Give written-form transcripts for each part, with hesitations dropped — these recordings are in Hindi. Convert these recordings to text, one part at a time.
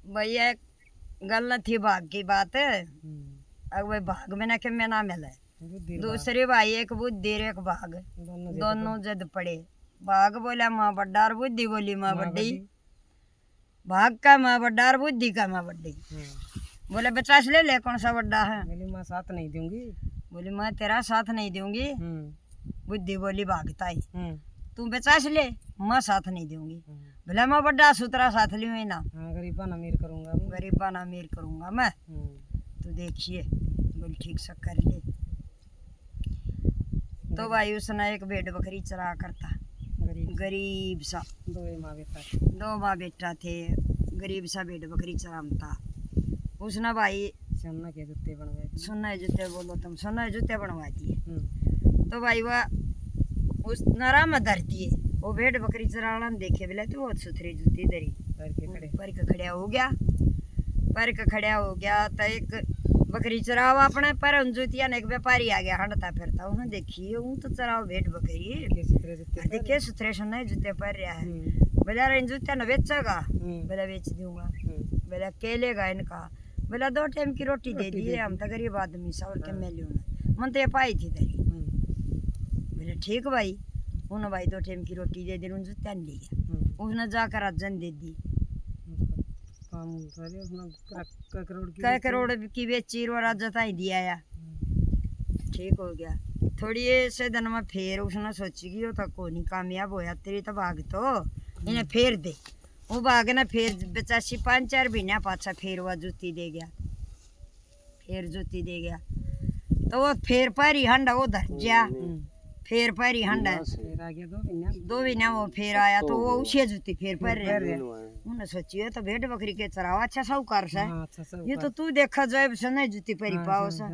भैया गल न थी भाग की बात। अब भाई भाग में ना मिले। दूसरी भाई एक बुद्धि और एक भाग, दोनों जद पड़े। भाग बोला माँ बड्डा और बुद्धि बोली माँ बड्डी। भाग का माँ बड्डा और बुद्धि का माँ बड्डी। बोले 50 ले कौन सा बड्डा है? बोली माँ साथ नहीं दूंगी। बोली मैं तेरा साथ नहीं दूंगी। बुद्धि बोली भागता ही तू 50 ले, मैं साथ नहीं दूंगी। बोला मैं बड्डा सुतरा साथ लियो ना। गरीबा ना अमीर करूंगा, गरीबा ना अमीर करूंगा मैं। तो देखिए बोली ठीक से कर ले। तो भाई उसने एक भेड़ बकरी चरा करता, गरीब सा। दो माँ बेटा थे, गरीब सा भेड़ बकरी चरामता। उसने भाई सोना के जूते बनवाए दिए। सोना जूते बोलो तुम, सोना जूते बनवा दिए। तो भाई वह उस नरा में धरती है, वो भेड़ बकरी चराना देखे बोले तो बहुत सुथरी जूती धरी। पर के खड़ा हो गया, पर के खड़ा हो गया तो एक बकरी चरावा अपने पर जूतिया ने एक व्यापारी आ गया हंडता फिरता। उन्हें देखी तो चराओ भेड़ बकरी देखे सुथरे सोना जूते पर रहा है। बोला इन जूतिया न बेचेगा? बोला बेच दूंगा। बोला के लेगा इनका? बोला 2 टाइम की रोटी दे दी, हम तो गरीब आदमी सा और क्या मिली उन्हें, मन तो ये पाई थी तेरी। बोले ठीक भाई। उन्हें भाई 2 टाइम की रोटी दे दी, उन जूतिया ने ले गया। उसने जाकर अर्जन दे दी, कई करोड़ की बेची और राजा ही दिया या। ठीक हो गया। थोड़ी से दिन में फिर उसने सोची कि तो को नहीं कामयाब होया तेरी तो भाग तो इन्हें फेर दे। वो भाग ना फिर 85-4 महीना पाछा फिर वह जूती दे गया, फिर जूती दे गया। तो वो फिर पैरी हंडा वो धर गया, फिर पैरी हंडा 2 महीना वो फिर आया तो वो उसे जूती फिर पैर उन्हें सोची तो भेड़ बकरी के चरावा अच्छा साहूकार सा ये तो तू देखा जाए नहीं जूती परी पाओ सा।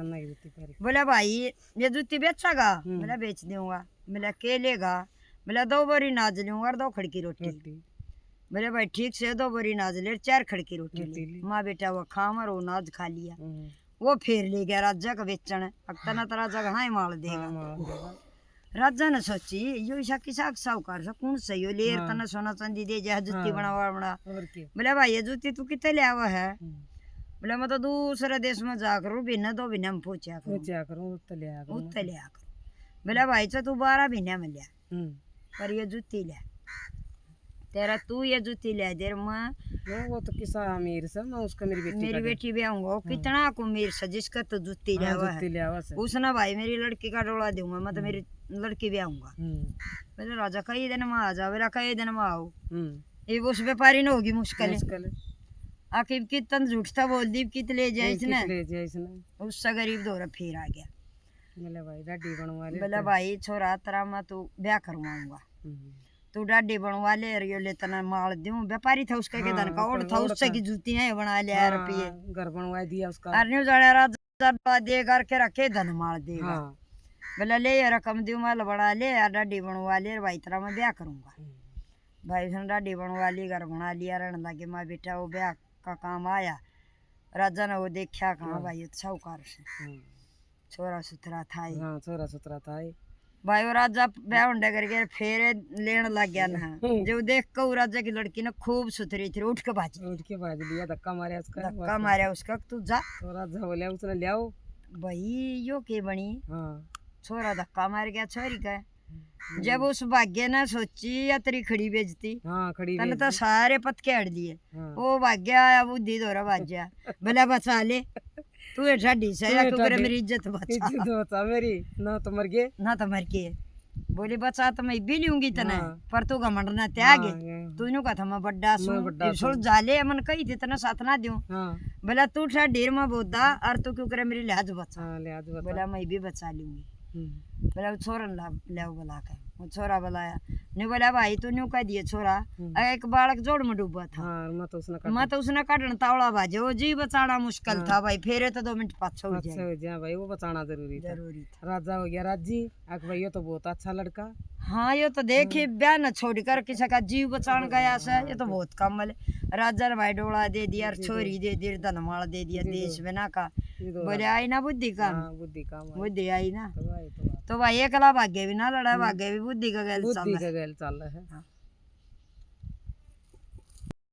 बोला भाई ये जूती बेचेगा? बोला बेच दूंगा। बोला के लेगा? बोला 2 बोरी नाज लूंगा और 2 खड़की रोटी। बोले भाई ठीक से 2 बोरी नाज ले 4 खड़की रोटी ले। माँ बेटा वो खाम और वो नाज खा लिया। वो फिर ले गया राजा का बेचन। अक्तना तो राजा घना ही माल देगा। राजा ने सोची यो ईसा किसा साहूकार सा कौन सही हो ले तना सोना चांदी दे जा जूती बनावा बना। बोले भाई ये जूती तू कितने ले आवा है? बोले मैं तो दूसरे देश में जा करूँ बिना 2 महीने में पूछा करूँ उत्ते ले आ करूँ। बोले भाई तो तू 12 महीने में लिया पर ये जूती ले तेरा तू ये जूती ले दे। मैं वो तो किसा अमीर से मैं उसका मेरी बेटी भी आऊंगा कितना को अमीर से जिसका तो जूती ले आवा है उसने भाई मेरी लड़की का डोला दूंगा मैं तो मेरी लड़की भी आऊंगा। बोले राजा कई दिन में आ जाओ। बोला कई दिन में आओ? ये उस व्यापारी ने होगी मुश्किल आखिर कितन झूठता बोल दी कित ले जाए इसने उससे गरीब दौरा फिर आ गया। बोला भाई छोरा तेरा मैं तू ब्याह करवाऊंगा, तू डाडी बनवा ले रियो ले तना माल दूं। व्यापारी था उसका के धन का और था उससे की जूतियां बना लिया रुपये घर बनवा दिया उसका। अरन्यू जाने राजा दे करके रखे धन माल देगा। बोला ले ये रकम दूं माल बना ले डाडी बनवा ले भाई तेरा मैं ब्याह करूंगा। भाई उसने डाडी बनवा ली घर बना लिया रहने लगे। माँ बेटा वो ब्याह का काम आया। राजा ने वो देखा कहाँ भाई साहूकार से छोरा सुथरा था भाई। वो राजा ब्याह होने करके फेरे लेने लग गया ना। जो देख को राजा की लड़की ने खूब सुथरी थी उठ के भाज लिया धक्का मारा उसका तू जा। तो राजा बोले उसने ले आओ भाई यो के बनी। छोरा धक्का मार गया छोरी का। जब उस भाग्य ने सोची या तेरी खड़ी बेचती तने तो सारे पत्के हट दिए। वो भाग्य आया बुद्धि दौरा भाज्या बोला बचा ले तू है ढाडी से या तू करे मेरी इज्जत बचा मेरी ना तो मर गए। बोली बचा तो मैं भी लूंगी तने पर तू घमंड ना त्यागे तू का था मैं बड्डा सो जाले मन कही थी तने साथ ना दूं। बोला तू ठा ढेर में बोदा और तू क्यों करे मेरी लिहाज बचा। बोला मैं भी बचा लूंगी। बोला छोरा ले बोला कर वो छोरा बुलाया नहीं। बोला भाई तू न्यू कह दिए छोरा एक बालक जोड़ में डूबा था मैं तो उसने काटना तावड़ा भाजे वो जी बचाना मुश्किल था भाई फेरे तो 2 मिनट पाछा हो जाए भाई वो बचाना जरूरी था। राजा हो गया राजी भाई ये तो बहुत अच्छा लड़का। हाँ ये तो देखिए ब्याह न छोड़ कर किसी का जीव बचाने गया से ये तो बहुत कमल है। राजा ने भाई डोला दे दिया छोरी दे दी धनमाल दे दिया देश बिना का। बोले आई ना बुद्धि बुद्धि आई ना। तो भाई एकला भाग्य भी ना लड़ा भाग्य भी बुद्धि का गैल चल रहा है।